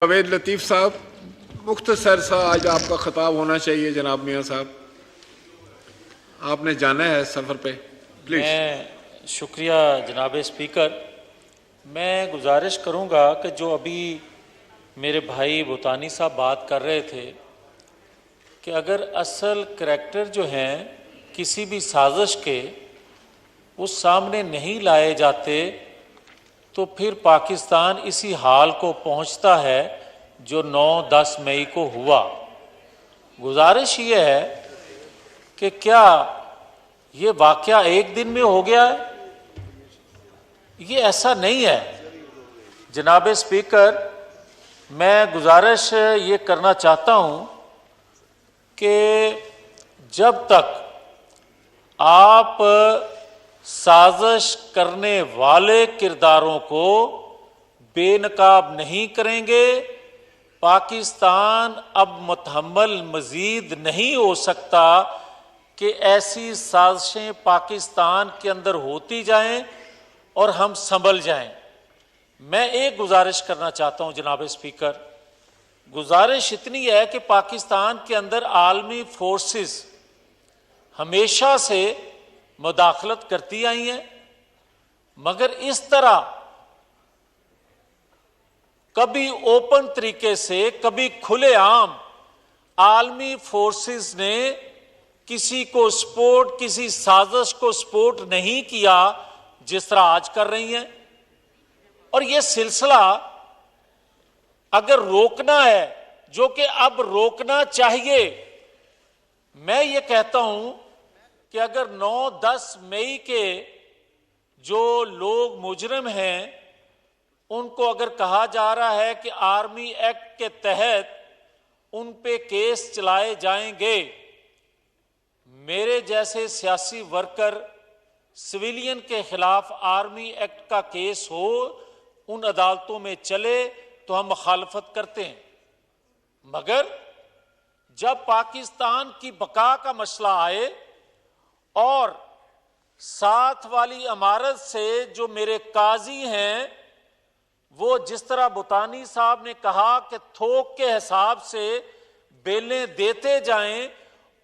جاوید لطیف صاحب، مختصر سا آج آپ کا خطاب ہونا چاہیے جناب میاں صاحب، آپ نے جانا ہے سفر پہ، پلیز۔ میں شکریہ جناب اسپیکر، میں گزارش کروں گا کہ جو ابھی میرے بھائی بھوتانی صاحب بات کر رہے تھے کہ اگر اصل کریکٹر جو ہیں کسی بھی سازش کے وہ سامنے نہیں لائے جاتے تو پھر پاکستان اسی حال کو پہنچتا ہے جو 9-10 مئی کو ہوا۔ گزارش یہ ہے کہ کیا یہ واقعہ ایک دن میں ہو گیا ہے؟ یہ ایسا نہیں ہے جناب اسپیکر۔ میں گزارش یہ کرنا چاہتا ہوں کہ جب تک آپ سازش کرنے والے کرداروں کو بے نقاب نہیں کریں گے، پاکستان اب متحمل مزید نہیں ہو سکتا کہ ایسی سازشیں پاکستان کے اندر ہوتی جائیں اور ہم سنبھل جائیں۔ میں ایک گزارش کرنا چاہتا ہوں جناب اسپیکر، گزارش اتنی ہے کہ پاکستان کے اندر عالمی فورسز ہمیشہ سے مداخلت کرتی آئی ہیں، مگر اس طرح کبھی اوپن طریقے سے کبھی کھلے عام عالمی فورسز نے کسی کو سپورٹ، کسی سازش کو سپورٹ نہیں کیا جس طرح آج کر رہی ہیں۔ اور یہ سلسلہ اگر روکنا ہے، جو کہ اب روکنا چاہیے، میں یہ کہتا ہوں کہ اگر 9-10 مئی کے جو لوگ مجرم ہیں ان کو اگر کہا جا رہا ہے کہ آرمی ایکٹ کے تحت ان پہ کیس چلائے جائیں گے، میرے جیسے سیاسی ورکر سویلین کے خلاف آرمی ایکٹ کا کیس ہو، ان عدالتوں میں چلے تو ہم مخالفت کرتے ہیں، مگر جب پاکستان کی بقا کا مسئلہ آئے اور ساتھ والی عمارت سے جو میرے قاضی ہیں وہ جس طرح بھوتانی صاحب نے کہا کہ تھوک کے حساب سے بیلیں دیتے جائیں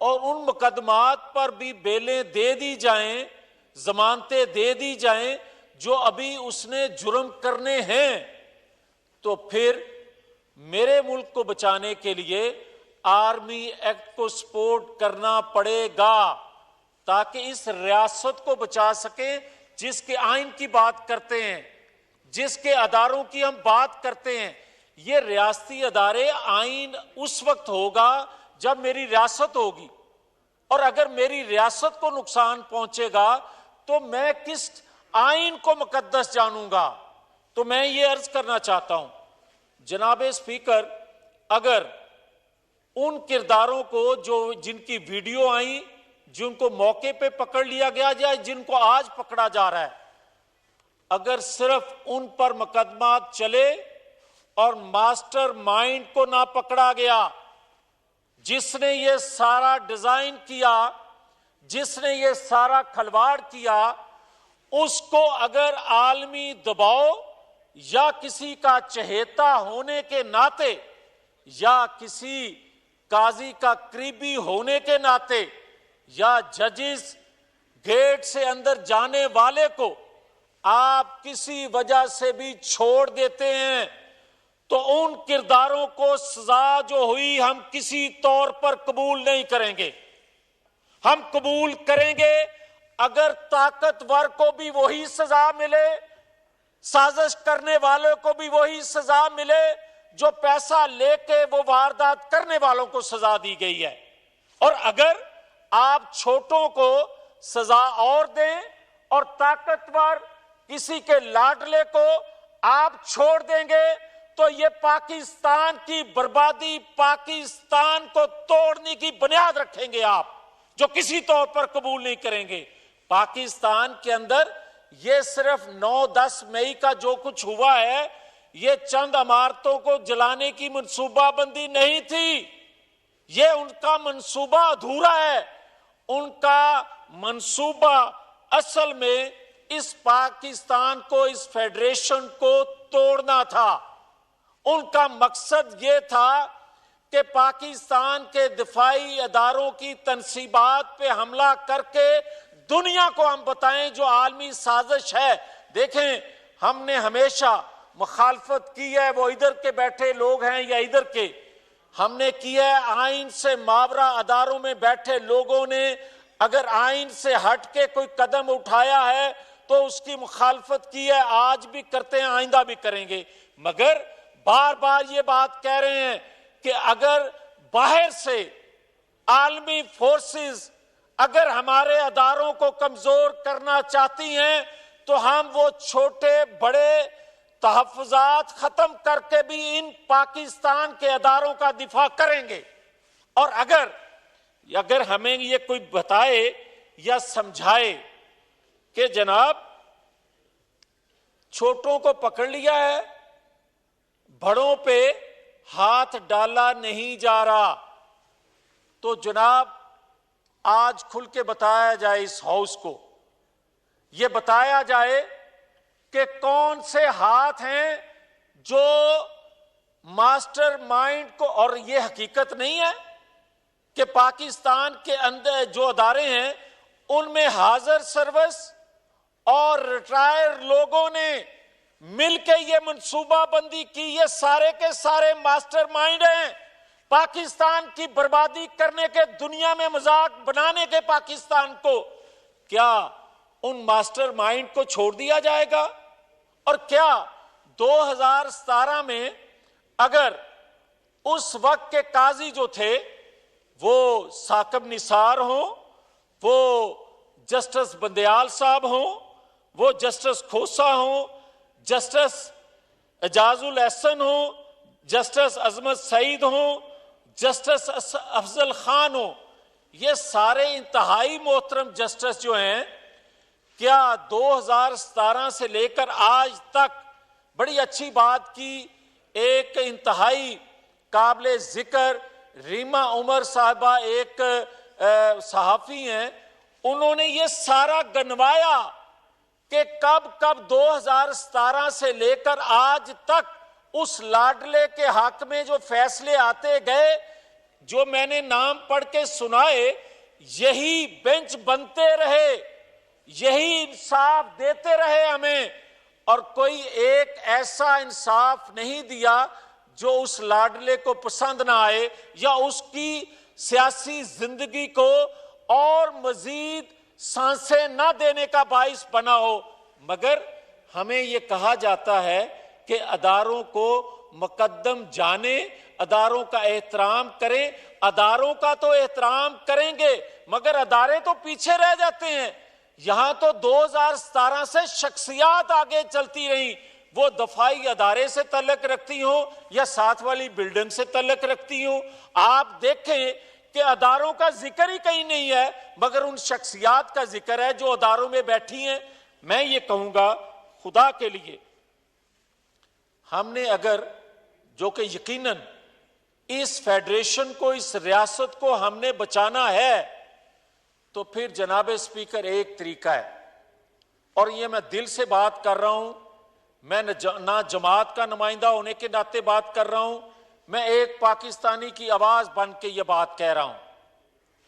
اور ان مقدمات پر بھی بیلیں دے دی جائیں، ضمانتیں دے دی جائیں جو ابھی اس نے جرم کرنے ہیں، تو پھر میرے ملک کو بچانے کے لیے آرمی ایکٹ کو سپورٹ کرنا پڑے گا تاکہ اس ریاست کو بچا سکیں جس کے آئین کی بات کرتے ہیں، جس کے اداروں کی ہم بات کرتے ہیں۔ یہ ریاستی ادارے آئین اس وقت ہوگا جب میری ریاست ہوگی، اور اگر میری ریاست کو نقصان پہنچے گا تو میں کس آئین کو مقدس جانوں گا؟ تو میں یہ عرض کرنا چاہتا ہوں جناب اسپیکر، اگر ان کرداروں کو جن کی ویڈیو آئیں، جن کو موقع پہ پکڑ لیا گیا یا جن کو آج پکڑا جا رہا ہے، اگر صرف ان پر مقدمات چلے اور ماسٹر مائنڈ کو نہ پکڑا گیا، جس نے یہ سارا ڈیزائن کیا، جس نے یہ سارا کھلواڑ کیا، اس کو اگر عالمی دباؤ یا کسی کا چہیتا ہونے کے ناطے یا کسی قاضی کا قریبی ہونے کے ناطے یا ججز گیٹ سے اندر جانے والے کو آپ کسی وجہ سے بھی چھوڑ دیتے ہیں تو ان کرداروں کو سزا جو ہوئی ہم کسی طور پر قبول نہیں کریں گے۔ ہم قبول کریں گے اگر طاقتور کو بھی وہی سزا ملے، سازش کرنے والوں کو بھی وہی سزا ملے جو پیسہ لے کے وہ واردات کرنے والوں کو سزا دی گئی ہے، اور اگر آپ چھوٹوں کو سزا اور دیں اور طاقتور کسی کے لاڈلے کو آپ چھوڑ دیں گے تو یہ پاکستان کی بربادی، پاکستان کو توڑنے کی بنیاد رکھیں گے آپ، جو کسی طور پر قبول نہیں کریں گے۔ پاکستان کے اندر یہ صرف 9-10 مئی کا جو کچھ ہوا ہے، یہ چند عمارتوں کو جلانے کی منصوبہ بندی نہیں تھی، یہ ان کا منصوبہ ادھورا ہے۔ ان کا منصوبہ اصل میں اس پاکستان کو، اس فیڈریشن کو توڑنا تھا، ان کا مقصد یہ تھا کہ پاکستان کے دفاعی اداروں کی تنصیبات پہ حملہ کر کے دنیا کو ہم بتائیں جو عالمی سازش ہے. دیکھیں ہم نے ہمیشہ مخالفت کی ہے، وہ ادھر کے بیٹھے لوگ ہیں یا ادھر کے، ہم نے کی ہے آئین سے ماورا اداروں میں بیٹھے لوگوں نے اگر آئین سے ہٹ کے کوئی قدم اٹھایا ہے تو اس کی مخالفت کی ہے، آج بھی کرتے ہیں، آئندہ بھی کریں گے. مگر بار بار یہ بات کہہ رہے ہیں کہ اگر باہر سے عالمی فورسز اگر ہمارے اداروں کو کمزور کرنا چاہتی ہیں تو ہم وہ چھوٹے بڑے تحفظات ختم کر کے بھی ان پاکستان کے اداروں کا دفاع کریں گے. اور اگر ہمیں یہ کوئی بتائے یا سمجھائے کہ جناب چھوٹوں کو پکڑ لیا ہے، بڑوں پہ ہاتھ ڈالا نہیں جا رہا، تو جناب آج کھل کے بتایا جائے اس ہاؤس کو، یہ بتایا جائے کہ کون سے ہاتھ ہیں جو ماسٹر مائنڈ کو، اور یہ حقیقت نہیں ہے کہ پاکستان کے اندر جو ادارے ہیں ان میں حاضر سروس اور ریٹائر لوگوں نے مل کے یہ منصوبہ بندی کی، یہ سارے کے سارے ماسٹر مائنڈ ہیں پاکستان کی بربادی کرنے کے، دنیا میں مذاق بنانے کے پاکستان کو. کیا ان ماسٹر مائنڈ کو چھوڑ دیا جائے گا؟ اور کیا 2017 میں اگر اس وقت کے قاضی جو تھے وہ ثاقب نثار ہوں، وہ جسٹس بندیال صاحب ہوں، وہ جسٹس کھوسا ہوں، جسٹس اعجاز الاحسن ہوں، جسٹس عظمت سعید ہوں، جسٹس افضل خان ہوں، یہ سارے انتہائی محترم جسٹس جو ہیں، کیا 2017 سے لے کر آج تک بڑی اچھی بات کی؟ ایک انتہائی قابل ذکر ریما عمر صاحبہ ایک صحافی ہیں، انہوں نے یہ سارا گنوایا کہ کب 2017 سے لے کر آج تک اس لاڈلے کے حق میں جو فیصلے آتے گئے، جو میں نے نام پڑھ کے سنائے، یہی بینچ بنتے رہے، یہی انصاف دیتے رہے ہمیں، اور کوئی ایک ایسا انصاف نہیں دیا جو اس لاڈلے کو پسند نہ آئے یا اس کی سیاسی زندگی کو اور مزید سانسیں نہ دینے کا باعث بنا ہو. مگر ہمیں یہ کہا جاتا ہے کہ اداروں کو مقدم جانے، اداروں کا احترام کریں. اداروں کا تو احترام کریں گے مگر ادارے تو پیچھے رہ جاتے ہیں. یہاں تو 2017 سے شخصیات آگے چلتی رہیں، وہ دفاعی ادارے سے تعلق رکھتی ہوں یا ساتھ والی بلڈنگ سے تعلق رکھتی ہوں. آپ دیکھیں کہ اداروں کا ذکر ہی کہیں نہیں ہے مگر ان شخصیات کا ذکر ہے جو اداروں میں بیٹھی ہیں. میں یہ کہوں گا خدا کے لیے، ہم نے اگر جو کہ یقیناً اس فیڈریشن کو، اس ریاست کو ہم نے بچانا ہے، تو پھر جناب اسپیکر ایک طریقہ ہے، اور یہ میں دل سے بات کر رہا ہوں، میں نہ جماعت کا نمائندہ ہونے کے ناطے بات کر رہا ہوں، میں ایک پاکستانی کی آواز بن کے یہ بات کہہ رہا ہوں.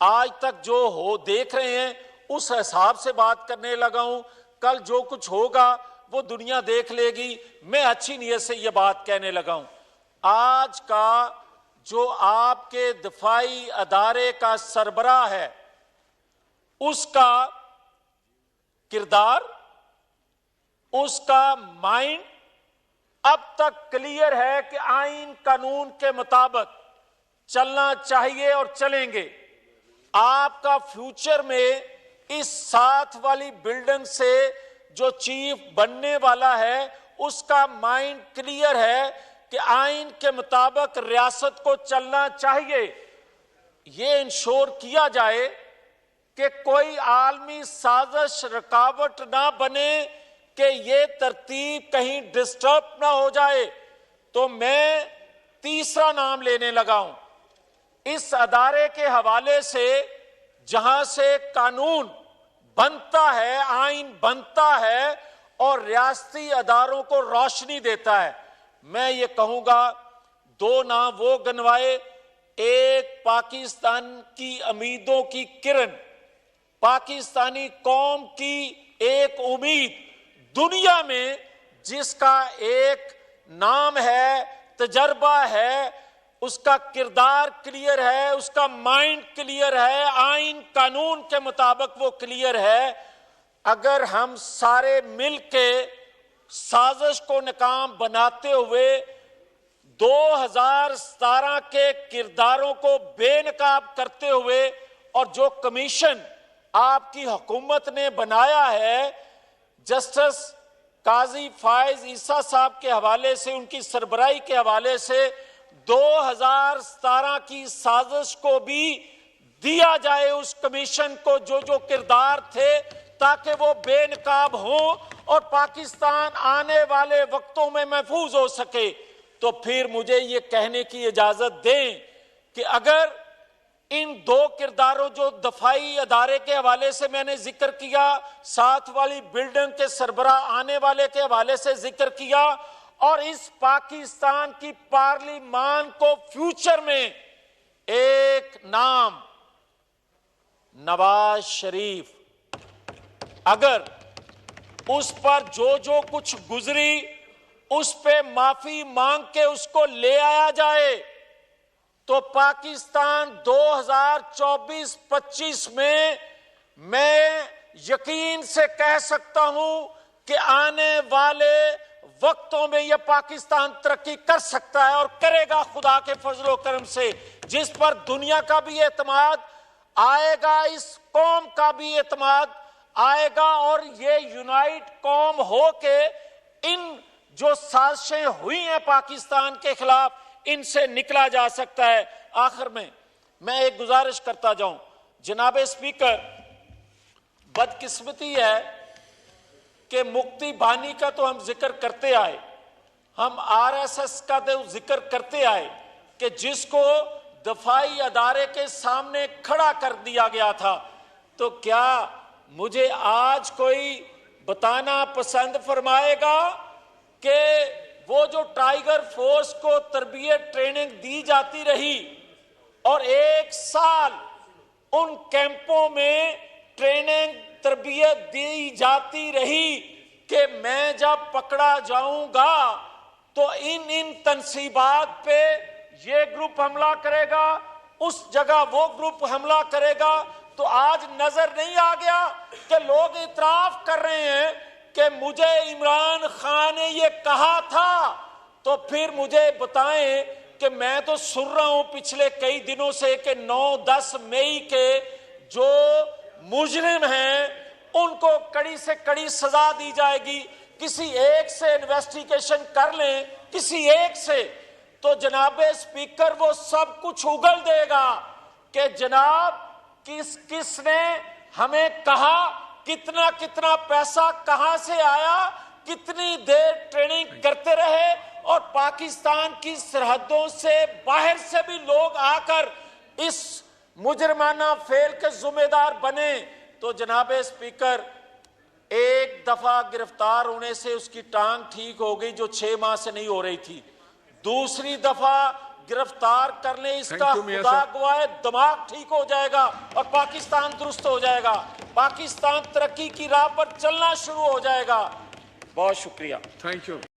آج تک جو ہو دیکھ رہے ہیں اس حساب سے بات کرنے لگا ہوں، کل جو کچھ ہوگا وہ دنیا دیکھ لے گی. میں اچھی نیت سے یہ بات کہنے لگا ہوں. آج کا جو آپ کے دفاعی ادارے کا سربراہ ہے، اس کا کردار، اس کا مائنڈ اب تک کلیئر ہے کہ آئین قانون کے مطابق چلنا چاہیے اور چلیں گے. آپ کا فیوچر میں اس ساتھ والی بلڈنگ سے جو چیف بننے والا ہے اس کا مائنڈ کلیئر ہے کہ آئین کے مطابق ریاست کو چلنا چاہیے. یہ انشور کیا جائے کہ کوئی عالمی سازش رکاوٹ نہ بنے کہ یہ ترتیب کہیں ڈسٹرب نہ ہو جائے. تو میں تیسرا نام لینے لگا ہوں اس ادارے کے حوالے سے جہاں سے قانون بنتا ہے، آئین بنتا ہے اور ریاستی اداروں کو روشنی دیتا ہے. میں یہ کہوں گا دو نام وہ گنوائے، ایک پاکستان کی امیدوں کی کرن، پاکستانی قوم کی ایک امید دنیا میں، جس کا ایک نام ہے، تجربہ ہے، اس کا کردار کلیئر ہے، اس کا مائنڈ کلیئر ہے، آئین قانون کے مطابق وہ کلیئر ہے۔ اگر ہم سارے مل کے سازش کو ناکام بناتے ہوئے 2017 کے کرداروں کو بے نقاب کرتے ہوئے، اور جو کمیشن آپ کی حکومت نے بنایا ہے جسٹس قاضی فائز عیسیٰ صاحب کے حوالے سے، ان کی سربراہی کے حوالے سے 2017 کی سازش کو بھی دیا جائے اس کمیشن کو جو کردار تھے، تاکہ وہ بے نقاب ہوں اور پاکستان آنے والے وقتوں میں محفوظ ہو سکے۔ تو پھر مجھے یہ کہنے کی اجازت دیں کہ اگر ان دو کرداروں جو دفاعی ادارے کے حوالے سے میں نے ذکر کیا، ساتھ والی بلڈنگ کے سربراہ آنے والے کے حوالے سے ذکر کیا، اور اس پاکستان کی پارلیمان کو فیوچر میں ایک نام نواز شریف، اگر اس پر جو کچھ گزری اس پہ معافی مانگ کے اس کو لے آیا جائے، تو پاکستان 2024-25 میں یقین سے کہہ سکتا ہوں کہ آنے والے وقتوں میں یہ پاکستان ترقی کر سکتا ہے اور کرے گا، خدا کے فضل و کرم سے، جس پر دنیا کا بھی اعتماد آئے گا، اس قوم کا بھی اعتماد آئے گا، اور یہ یونائٹ قوم ہو کے ان جو سازشیں ہوئی ہیں پاکستان کے خلاف، ان سے نکلا جا سکتا ہے۔ آخر میں ایک گزارش کرتا جاؤں، جناب اسپیکر، بدقسمتی ہے کہ مکتی بانی کا تو ہم ذکر کرتے آئے، ہم RSS کا تو ذکر کرتے آئے کہ جس کو دفاعی ادارے کے سامنے کھڑا کر دیا گیا تھا، تو کیا مجھے آج کوئی بتانا پسند فرمائے گا کہ وہ جو ٹائیگر فورس کو تربیت ٹریننگ دی جاتی رہی اور 1 سال ان کیمپوں میں ٹریننگ تربیت دی جاتی رہی کہ میں جب پکڑا جاؤں گا تو ان تنصیبات پہ یہ گروپ حملہ کرے گا، اس جگہ وہ گروپ حملہ کرے گا، تو آج نظر نہیں آ گیا کہ لوگ اعتراف کر رہے ہیں کہ مجھے عمران خان نے یہ کہا تھا؟ تو پھر مجھے بتائیں کہ میں تو سن رہا ہوں پچھلے کئی دنوں سے کہ 9-10 مئی کے جو مجرم ہیں ان کو کڑی سے کڑی سزا دی جائے گی، کسی ایک سے انویسٹیگیشن کر لیں، کسی ایک سے، تو جناب اسپیکر وہ سب کچھ اگل دے گا کہ جناب کس نے ہمیں کہا، کتنا پیسہ کہاں سے آیا، کتنی دیر ٹریننگ کرتے رہے، اور پاکستان کی سرحدوں سے باہر سے بھی لوگ آ کر اس مجرمانہ فعل کے ذمہ دار بنے۔ تو جناب اسپیکر، ایک دفعہ گرفتار ہونے سے اس کی ٹانگ ٹھیک ہو گئی جو 6 ماہ سے نہیں ہو رہی تھی، دوسری دفعہ گرفتار کرنے اس کا خدا گواہ دماغ ٹھیک ہو جائے گا اور پاکستان درست ہو جائے گا، پاکستان ترقی کی راہ پر چلنا شروع ہو جائے گا۔ بہت شکریہ۔ Thank you.